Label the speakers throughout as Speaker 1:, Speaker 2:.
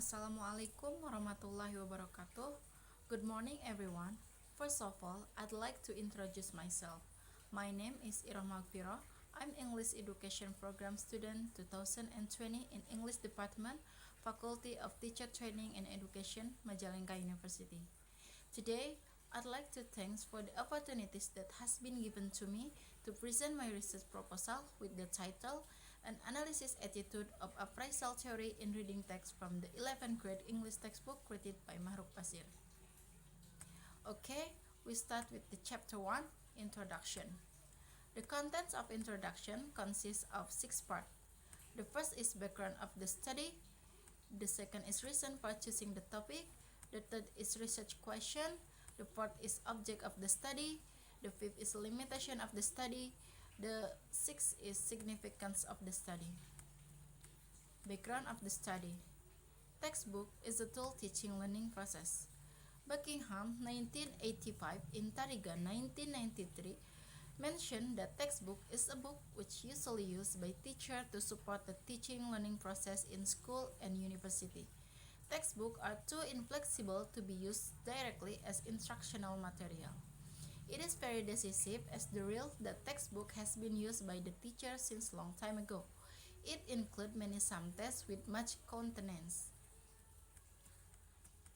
Speaker 1: Assalamualaikum warahmatullahi wabarakatuh. Good morning, everyone. First of all, I'd like to introduce myself. My name is Ira Magfiro. I'm English Education Program student 2020 in English Department, Faculty of Teacher Training and Education, Majalengka University. Today, I'd like to thanks for the opportunities that has been given to me to present my research proposal with the title An Analysis Attitude of Appraisal Theory in Reading Text from the 11th grade English textbook created by Mahruk Pasir. Okay, we start with the chapter 1, Introduction. The contents of introduction consists of 6 parts. The first is background of the study. The second is reason for choosing the topic. The third is research question. The fourth is object of the study. The fifth is limitation of the study. The sixth is significance of the study. Background of the study. Textbook is a tool teaching learning process. Buckingham 1985 in Tariga 1993 mentioned that textbook is a book which usually used by teachers to support the teaching learning process in school and university. Textbooks are too inflexible to be used directly as instructional material. It is very decisive as the rule that textbook has been used by the teacher since long time ago. It includes many sum tests with much contents.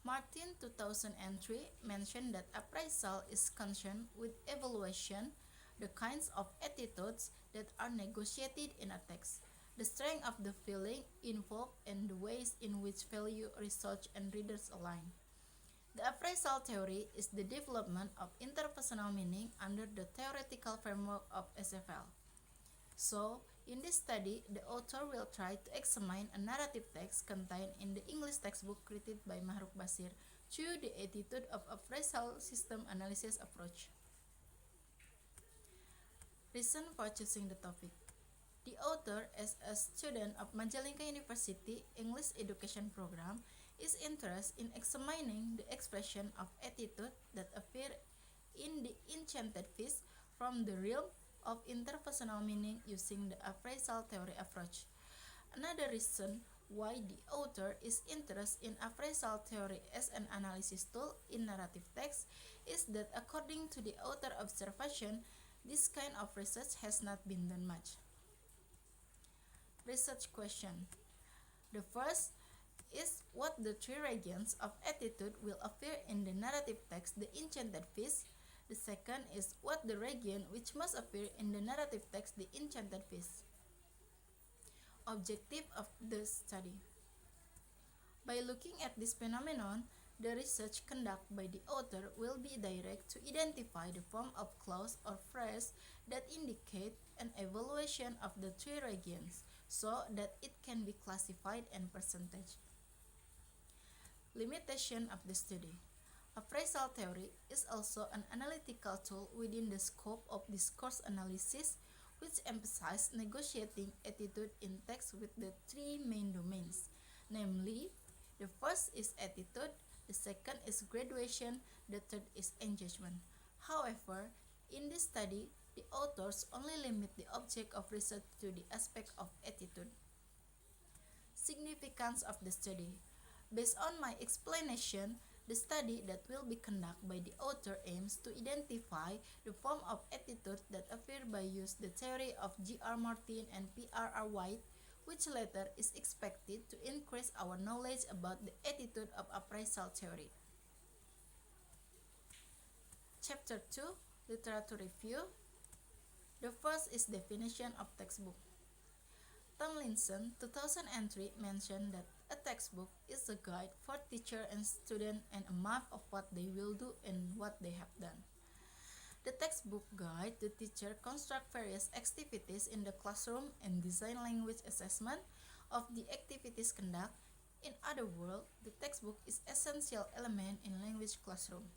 Speaker 1: Martin 2003 mentioned that appraisal is concerned with evaluation, the kinds of attitudes that are negotiated in a text, the strength of the feeling involved, and the ways in which value, research, and readers align. The appraisal theory is the development of interpersonal meaning under the theoretical framework of SFL. So, in this study, the author will try to examine a narrative text contained in the English textbook created by Mahruk Pasir through the attitude of appraisal system analysis approach. Reason for choosing the topic. The author, as a student of Majalengka University English Education Program, is interested in examining the expression of attitude that appear in the Enchanted Fish from the realm of interpersonal meaning using the appraisal theory approach. Another reason why the author is interested in appraisal theory as an analysis tool in narrative text is that according to the author observation, this kind of research has not been done much. Research question. The first is what the three regions of attitude will appear in the narrative text The Enchanted Fish. The second is what the region which must appear in the narrative text The Enchanted Fish. Objective of the study. By looking at this phenomenon, the research conducted by the author will be direct to identify the form of clause or phrase that indicate an evaluation of the three regions so that it can be classified and percentage. Limitation of the study. Appraisal theory is also an analytical tool within the scope of discourse analysis, which emphasizes negotiating attitude in text with the three main domains, namely, the first is attitude, the second is graduation, the third is engagement. However, in this study, the authors only limit the object of research to the aspect of attitude. Significance of the study. Based on my explanation, the study that will be conducted by the author aims to identify the form of attitude that appear by use the theory of G.R. Martin and P.R.R. White, which latter is expected to increase our knowledge about the attitude of appraisal theory. Chapter 2, Literature Review. The first is definition of textbook. Tomlinson 2003 mentioned that a textbook is a guide for teacher and student and a map of what they will do and what they have done. The textbook guide the teacher construct various activities in the classroom and design language assessment of the activities conduct. In other words, the textbook is essential element in language classroom.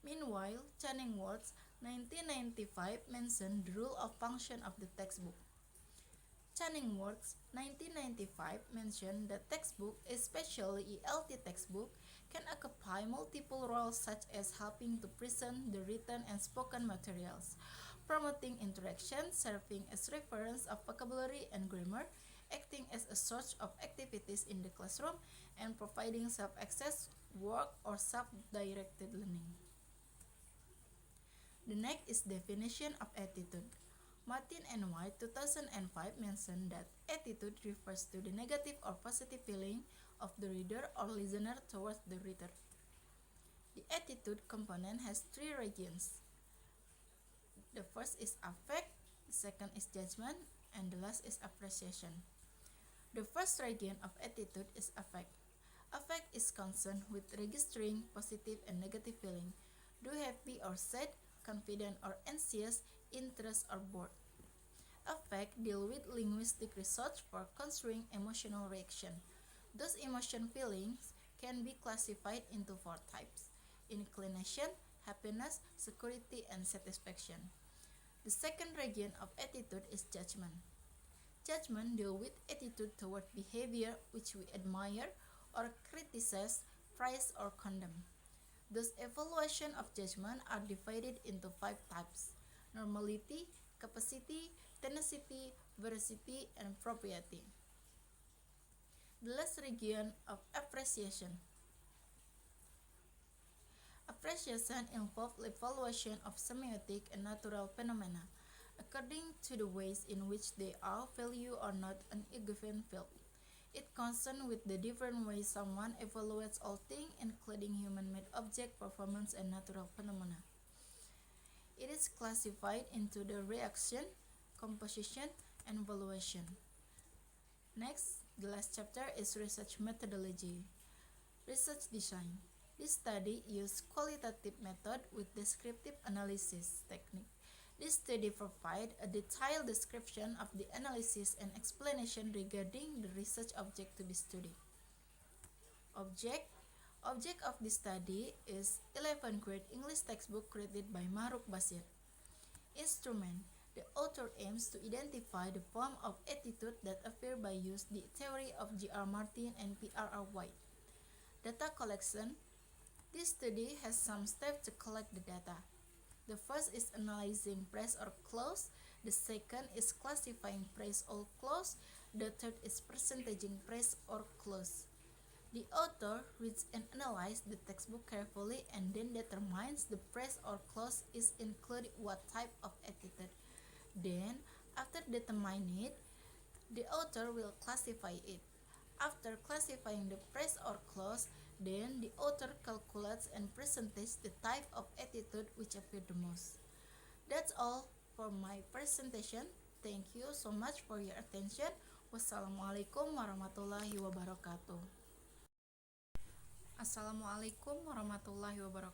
Speaker 1: Meanwhile, Channingworth 1995 mentioned the rule of function of the textbook. Channingworth 1995 mentioned that textbook, especially ELT textbook, can occupy multiple roles such as helping to present the written and spoken materials, promoting interaction, serving as reference of vocabulary and grammar, acting as a source of activities in the classroom and providing self-access, work, or self-directed learning. The next is definition of attitude. Martin and White 2005 mentioned that attitude refers to the negative or positive feeling of the reader or listener towards the reader. The attitude component has three regions. The first is affect, the second is judgment, and the last is appreciation. The first region of attitude is affect. Affect is concerned with registering positive and negative feeling. Do happy or sad, confident or anxious, interest or bored. Affect deal with linguistic research for construing emotional reaction. Those emotion feelings can be classified into four types: inclination, happiness, security, and satisfaction. The second region of attitude is judgment. Judgment deal with attitude toward behavior which we admire or criticize, praise, or condemn. Those evaluation of judgment are divided into five types: normality, capacity, tenacity, veracity, and propriety. The last region of appreciation. Appreciation involves evaluation of semiotic and natural phenomena according to the ways in which they are valued or not in a given field. It concerns with the different ways someone evaluates all things, including human-made object, performance, and natural phenomena. It is classified into the reaction, composition, and valuation. Next, the last chapter is research methodology. Research design. This study used qualitative method with descriptive analysis technique. This study provides a detailed description of the analysis and explanation regarding the research object to be studied. Object of this study is 11th grade English textbook created by Maruk Basir. Instrument. The author aims to identify the form of attitude that appear by use the theory of G.R. Martin and P.R.R. White. Data collection. This study has some steps to collect the data. The first is analyzing phrase or clause. The second is classifying phrase or clause. The third is percentaging phrase or clause. The author reads and analyzes the textbook carefully and then determines the phrase or clause is included what type of attitude. Then, after determining it, the author will classify it. After classifying the phrase or clause, then the author calculates and presents the type of attitude which appear the most. That's all for my presentation. Thank you so much for your attention. Wassalamualaikum warahmatullahi wabarakatuh. Assalamualaikum warahmatullahi wabarakatuh.